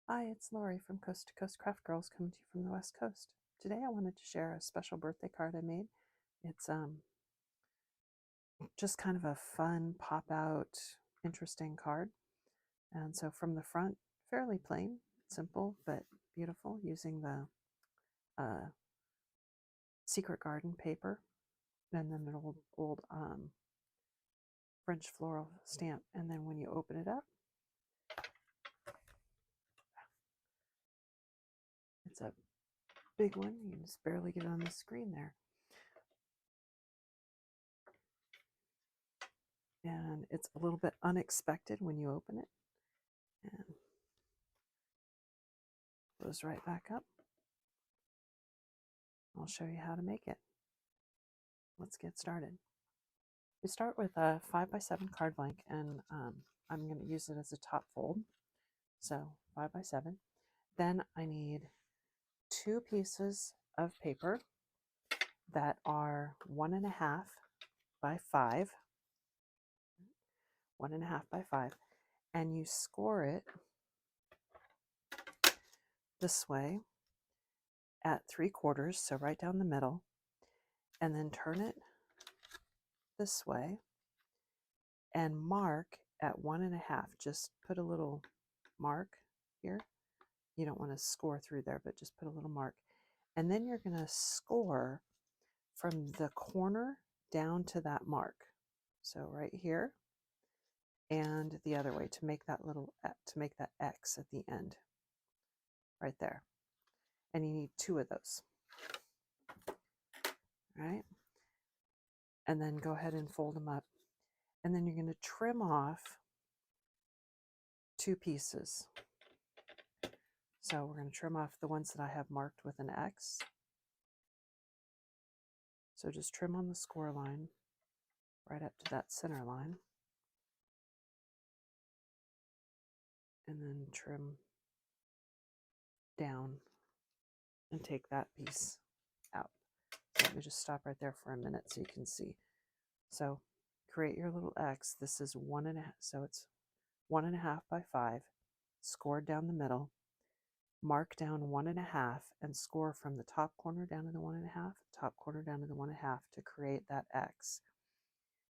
Hi, it's Lori from Coast to Coast Craft Girls coming to you from the West Coast. Today I wanted to share a special birthday card I made. It's just kind of a fun, pop out, interesting card. And so from the front, fairly plain, simple, but beautiful, using the Secret Garden paper and then an old French floral stamp. And then when you open it up, it's a big one. You can just barely get it on the screen there. And it's a little bit unexpected when you open it. And goes right back up. I'll show you how to make it. Let's get started. We start with a 5x7 card blank, and I'm going to use it as a top fold. So 5x7. Then I need 2 pieces of paper that are 1.5 by 5. 1.5 by 5. And you score it this way at 3/4, so right down the middle, and then turn it this way and mark at 1.5. Just put a little mark here. You don't want to score through there, but just put a little mark. And then you're going to score from the corner down to that mark. So right here and the other way to make that X at the end. Right there. And you need 2 of those. All right? And then go ahead and fold them up. And then you're going to trim off 2 pieces. So we're going to trim off the ones that I have marked with an X. So just trim on the score line right up to that center line. And then trim down and take that piece out. So let me just stop right there for a minute so you can see. So create your little X. This is 1.5, so it's 1.5 by 5, scored down the middle. Mark down 1.5 and score from the top corner down to the 1.5, top corner down to the 1.5 to create that X.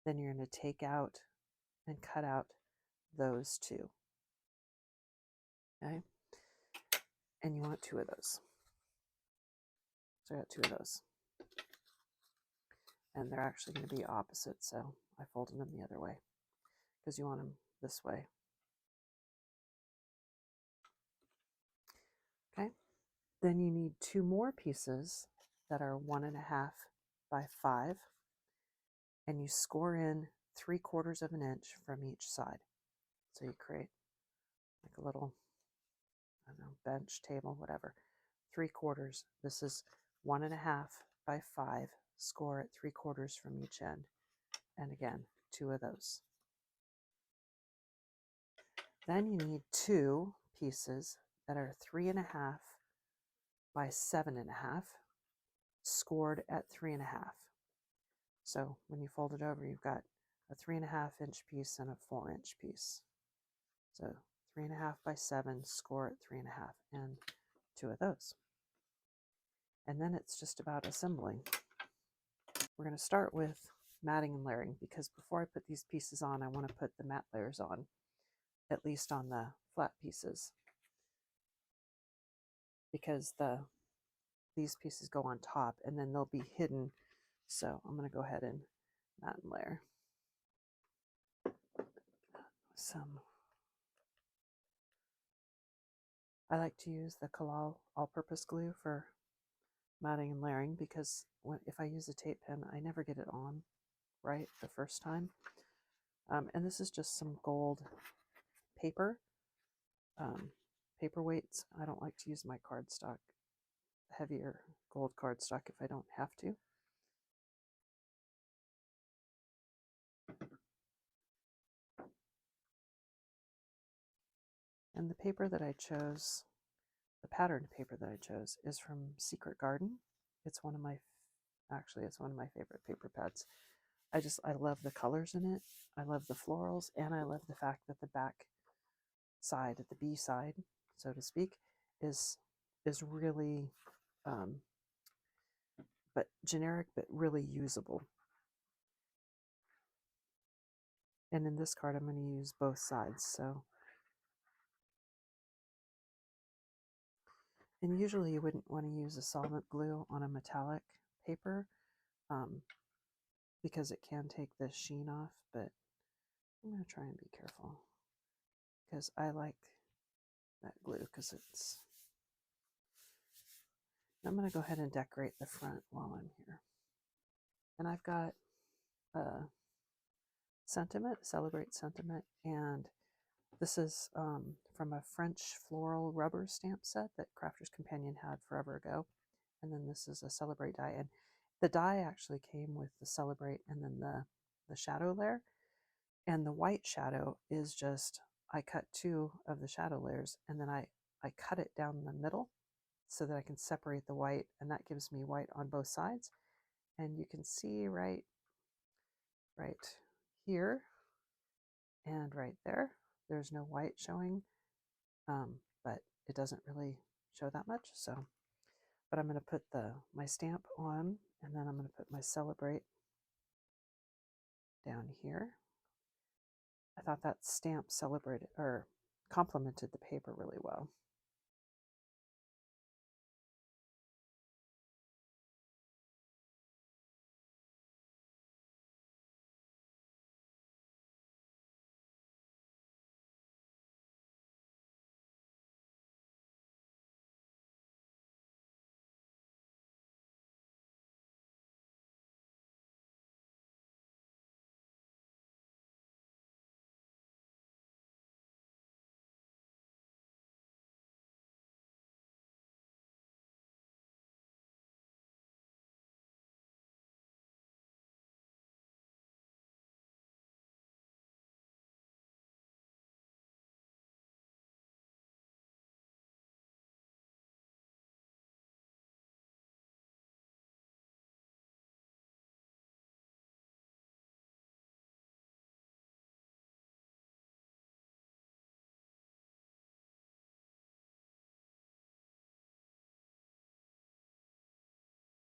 Then you're going to take out and cut out those 2. Okay? And you want 2 of those. So I got 2 of those. And they're actually going to be opposite, so I folded them the other way because you want them this way. Okay? Then you need 2 more pieces that are 1.5 by 5, and you score in 3/4 of an inch from each side. So you create like a little, I don't know, bench, table, whatever. 3/4. This is 1.5 by 5. Score at 3/4 from each end. And again, 2 of those. Then you need 2 pieces that are 3.5 by 7.5, scored at 3.5. So when you fold it over, you've got a 3.5 inch piece and a 4-inch piece. So 3.5 by 7, score at 3.5, and 2 of those. And then it's just about assembling. We're going to start with matting and layering, because before I put these pieces on, I want to put the matte layers on, at least on the flat pieces, because these pieces go on top and then they'll be hidden. So I'm going to go ahead and mat and layer some. I like to use the Kalal all-purpose glue for matting and layering, because if I use a tape pen, I never get it on right the first time. And this is just some gold paper, paperweights. I don't like to use my cardstock, heavier gold cardstock, if I don't have to. And the paper that I chose, the patterned paper that I chose, is from Secret Garden. It's one of my favorite paper pads. I love the colors in it. I love the florals, and I love the fact that the back side, at the B side, so to speak, is really um, but generic, but really usable. And in this card, I'm going to use both sides. So, and usually you wouldn't want to use a solvent glue on a metallic paper um, because it can take the sheen off, but I'm going to try and be careful because I like that glue because it's. I'm going to go ahead and decorate the front while I'm here. And I've got sentiment, celebrate sentiment, and this is from a French floral rubber stamp set that Crafter's Companion had forever ago. And then this is a celebrate die. And the die actually came with the celebrate and then the shadow layer. And the white shadow is just, I cut 2 of the shadow layers and then I cut it down the middle so that I can separate the white, and that gives me white on both sides. And you can see right here and right there, there's no white showing, but it doesn't really show that much. So, but I'm going to put my stamp on, and then I'm going to put my celebrate down here. I thought that stamp celebrated or complemented the paper really well.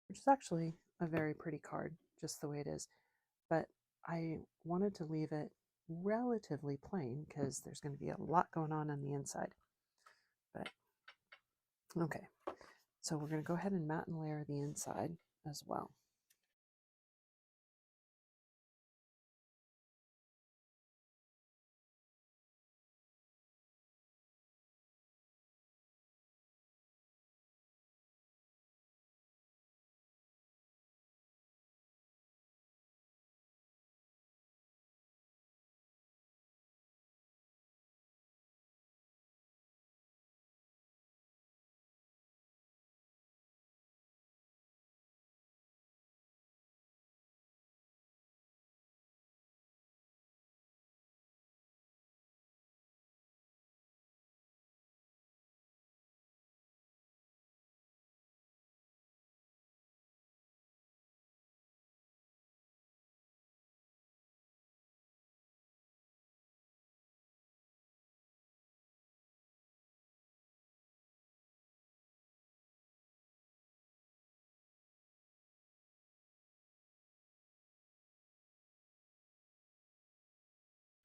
Which is actually a very pretty card, just the way it is. But I wanted to leave it relatively plain because there's going to be a lot going on the inside. But okay, so we're going to go ahead and matte and layer the inside as well.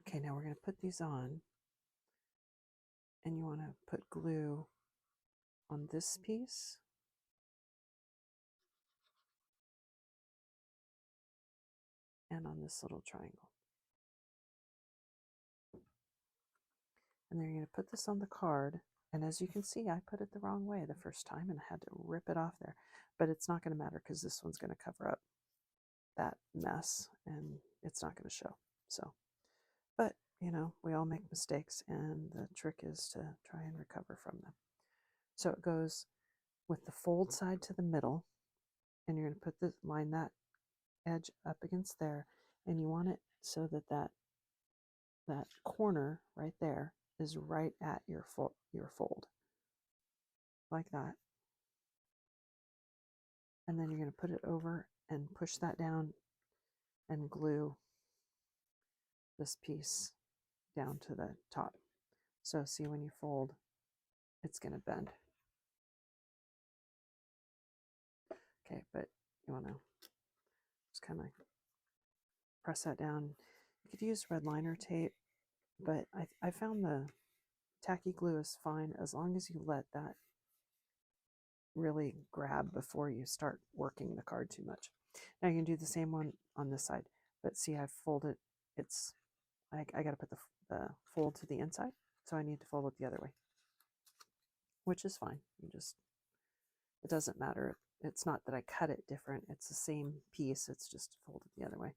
Okay, now we're going to put these on, and you want to put glue on this piece and on this little triangle. And then you're going to put this on the card. And as you can see, I put it the wrong way the first time and I had to rip it off there. But it's not going to matter because this one's going to cover up that mess and it's not going to show. So, but you know, we all make mistakes and the trick is to try and recover from them. So it goes with the fold side to the middle, and you're going to put line that edge up against there, and you want it so that that corner right there is right at your fold, like that. And then you're going to put it over and push that down and glue this piece down to the top. So see, when you fold, it's going to bend. Okay, but you want to just kind of press that down. You could use red liner tape, but I found the tacky glue is fine as long as you let that really grab before you start working the card too much. Now you can do the same one on this side, but see I've folded, I got to put the fold to the inside, so I need to fold it the other way, which is fine. It doesn't matter. It's not that I cut it different. It's the same piece. It's just folded the other way.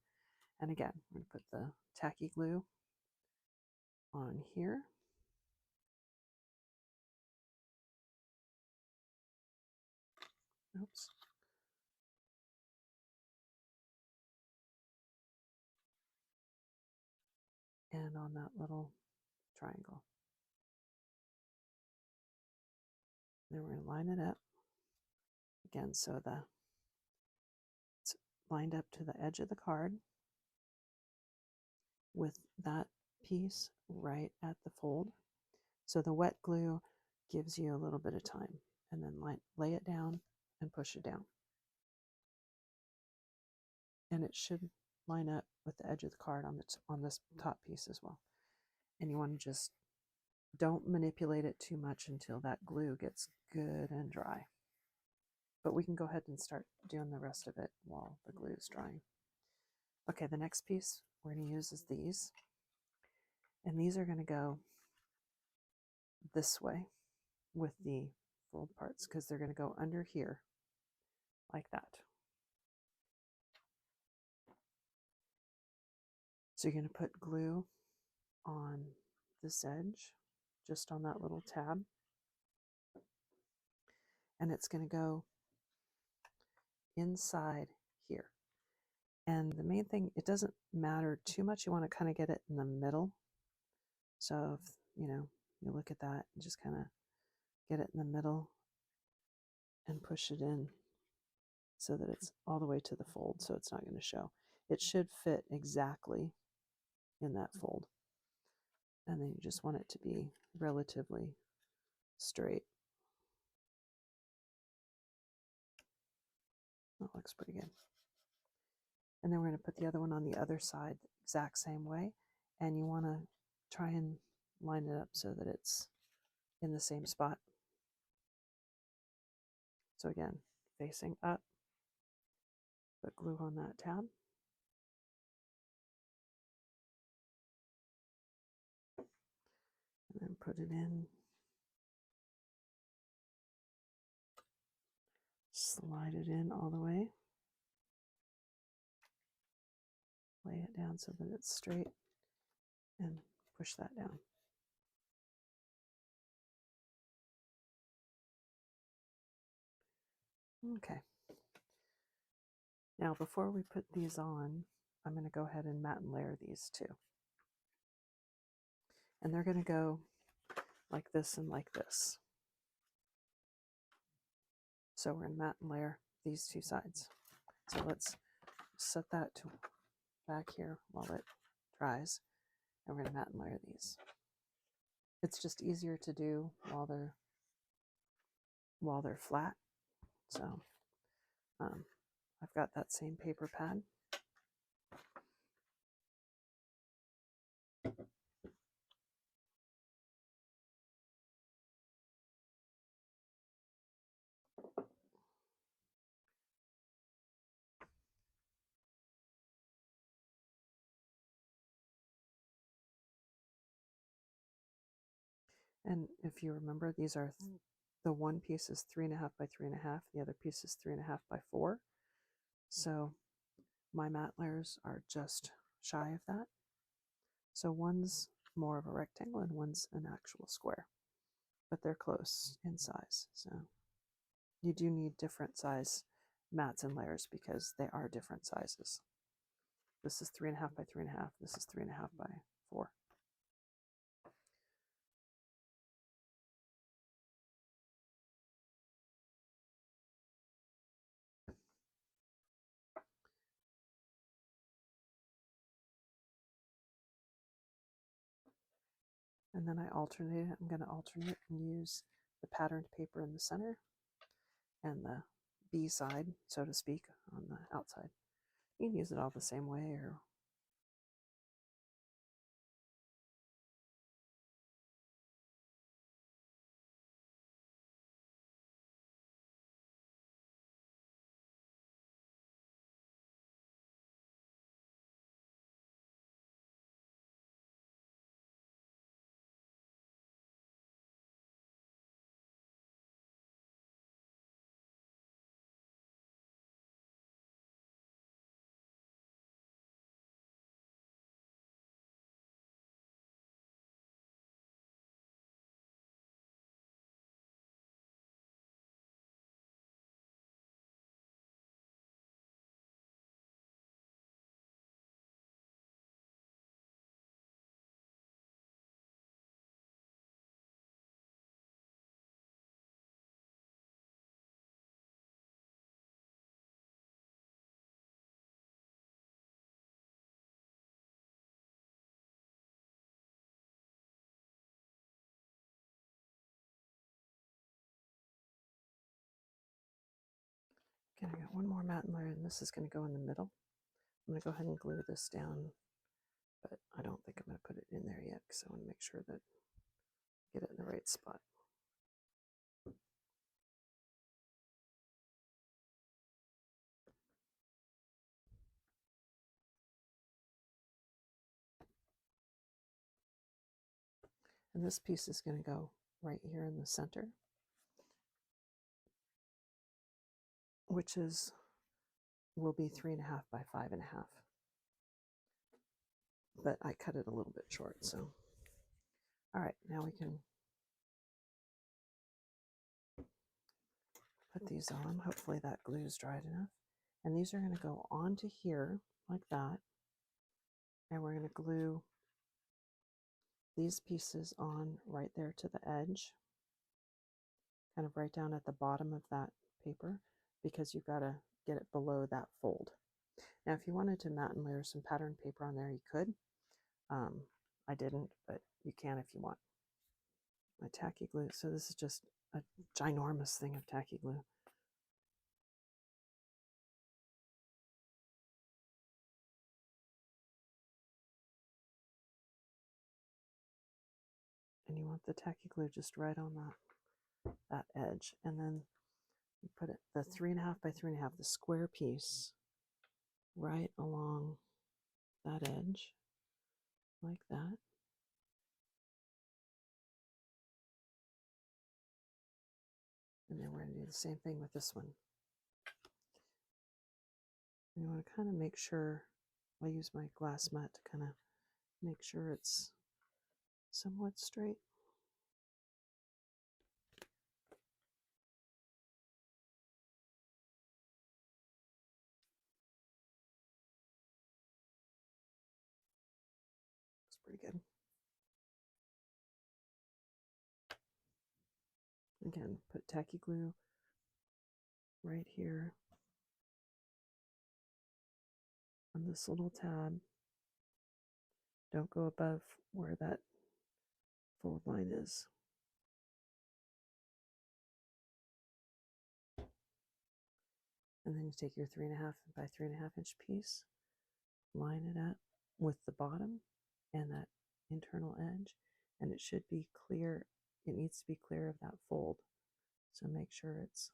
And again, I'm going to put the tacky glue on here. Oops. And on that little triangle. Then we're going to line it up again so it's lined up to the edge of the card with that piece right at the fold. So the wet glue gives you a little bit of time, and then lay it down and push it down. And it should line up with the edge of the card on this top piece as well. And you want to just don't manipulate it too much until that glue gets good and dry. But we can go ahead and start doing the rest of it while the glue is drying. Okay, the next piece we're going to use is these. And these are going to go this way with the fold parts because they're going to go under here like that. So you're going to put glue on this edge, just on that little tab. And it's going to go inside here. And the main thing, it doesn't matter too much. You want to kind of get it in the middle. So if, you look at that and just kind of get it in the middle and push it in so that it's all the way to the fold, so it's not going to show. It should fit exactly in that fold. And then you just want it to be relatively straight. That looks pretty good. And then we're going to put the other one on the other side the exact same way. And you want to try and line it up so that it's in the same spot. So again, facing up, put glue on that tab. And then put it in. Slide it in all the way. Lay it down so that it's straight and push that down. Okay. Now before we put these on, I'm going to go ahead and mat and layer these too. And they're going to go like this and like this. So we're going to mat and layer these two sides. So let's set that to back here while it dries. And we're going to mat and layer these. It's just easier to do while they're flat. So I've got that same paper pad. And if you remember, these are the one piece is 3.5 by 3.5. The other piece is 3.5 by 4. So my mat layers are just shy of that. So one's more of a rectangle and one's an actual square, but they're close in size. So you do need different size mats and layers because they are different sizes. This is 3.5 by 3.5. This is 3.5 by 4. And then I alternate it. I'm going to alternate and use the patterned paper in the center and the B side, so to speak, on the outside. You can use it all the same way, or okay, I got one more matten layer, and this is going to go in the middle. I'm going to go ahead and glue this down, but I don't think I'm going to put it in there yet because I want to make sure that I get it in the right spot. And this piece is going to go right here in the center, which will be 3.5 by 5.5. But I cut it a little bit short, so. All right, now we can put these on. Hopefully that glue is dried enough. And these are going to go onto here like that. And we're going to glue these pieces on right there to the edge, kind of right down at the bottom of that paper, because you've got to get it below that fold. Now, if you wanted to matten layer some pattern paper on there, you could. I didn't, but you can if you want. My tacky glue, so this is just a ginormous thing of tacky glue. And you want the tacky glue just right on that edge. And then you put it, the 3.5 by 3.5, the square piece, right along that edge, like that. And then we're going to do the same thing with this one. And you want to kind of make sure, I'll use my glass mat to kind of make sure it's somewhat straight. Looks pretty good. Again, put tacky glue right here on this little tab. Don't go above where that fold line is. And then you take your 3.5 by 3.5 inch piece, line it up with the bottom and that internal edge, and it should be clear. It needs to be clear of that fold. So make sure it's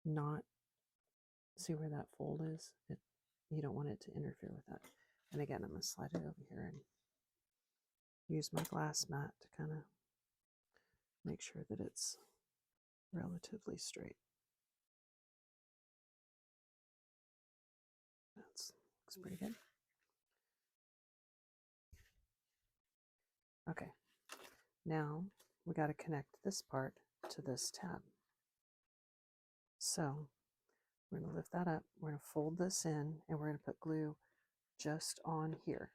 not, see where that fold is? You don't want it to interfere with that. And again, I'm going to slide it over here and use my glass mat to kind of make sure that it's relatively straight. That looks pretty good. Okay, now we got to connect this part to this tab. So we're going to lift that up, we're going to fold this in, and we're going to put glue just on here.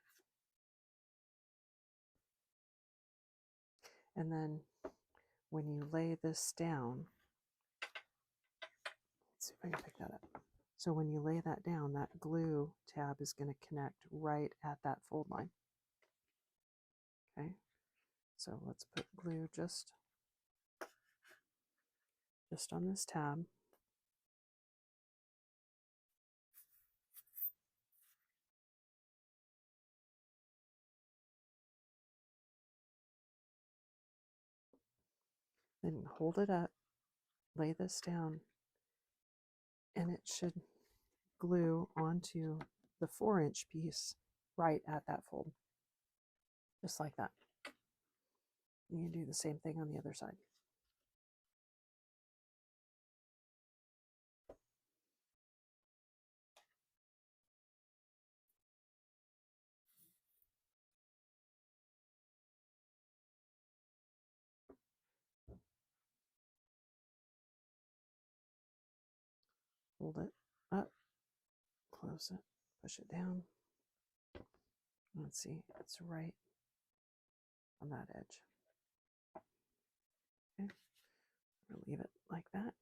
And then when you lay this down, let's see if I can pick that up. So when you lay that down, that glue tab is going to connect right at that fold line. Okay, so let's put glue just just on this tab. Then hold it up, lay this down, and it should glue onto the 4-inch piece right at that fold, just like that. You can do the same thing on the other side. Hold it up, close it, push it down. Let's see, it's right on that edge. Okay, we'll leave it like that.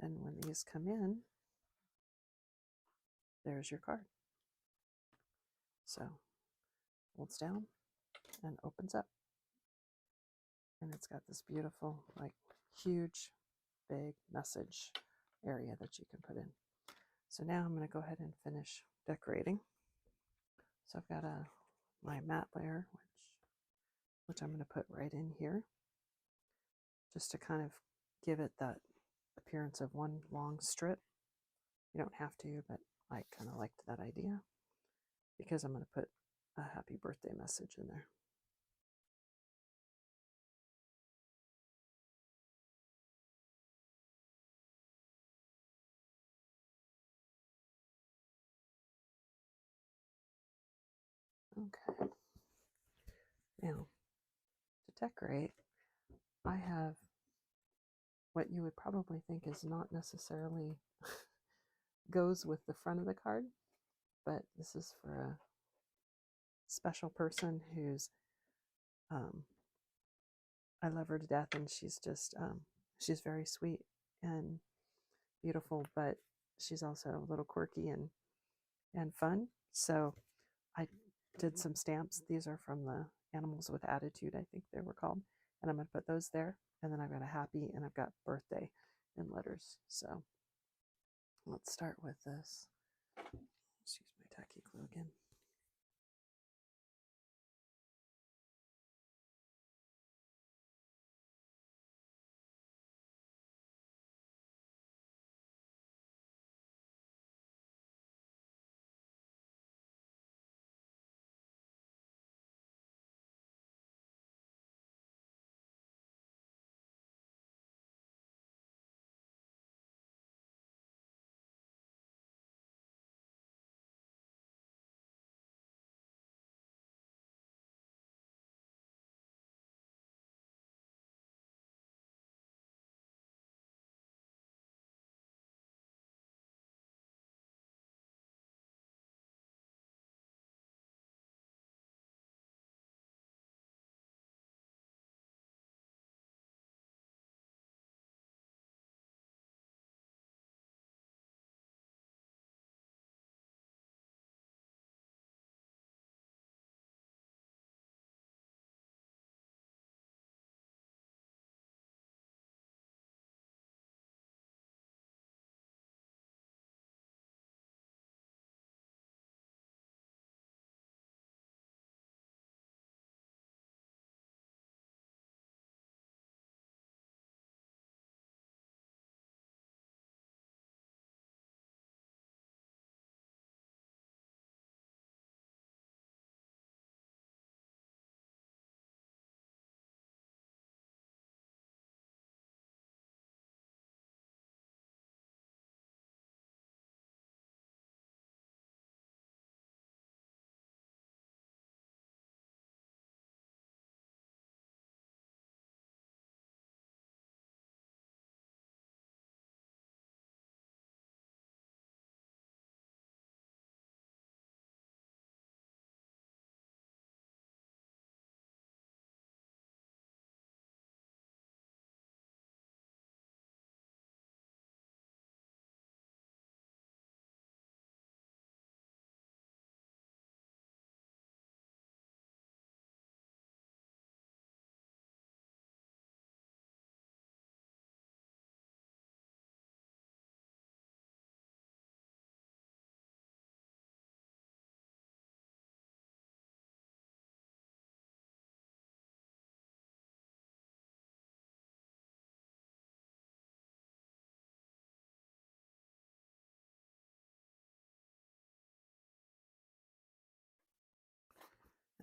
And when these come in, there's your card. So holds down and opens up. And it's got this beautiful, like, huge, big message area that you can put in. So now I'm going to go ahead and finish decorating. So I've got my matte layer, which I'm going to put right in here, just to kind of give it that appearance of one long strip. You don't have to, but I kind of liked that idea because I'm going to put a happy birthday message in there. Okay. Now, to decorate, I have what you would probably think is not necessarily goes with the front of the card, but this is for a special person who's I love her to death, and she's just she's very sweet and beautiful, but she's also a little quirky and fun. So I did some stamps. These are from the Animals with Attitude, I think they were called, and I'm going to put those there. And then I've got a happy and I've got birthday in letters. So let's start with this. Let's use my tacky glue again.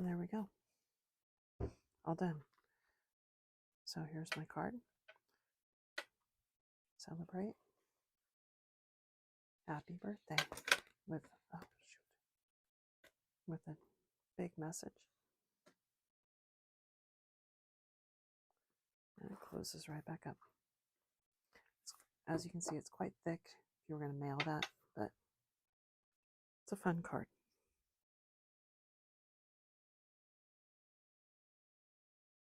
And there we go. All done. So here's my card. Celebrate. Happy birthday with, oh shoot, with a big message. And it closes right back up. As you can see, it's quite thick if you were going to mail that, but it's a fun card.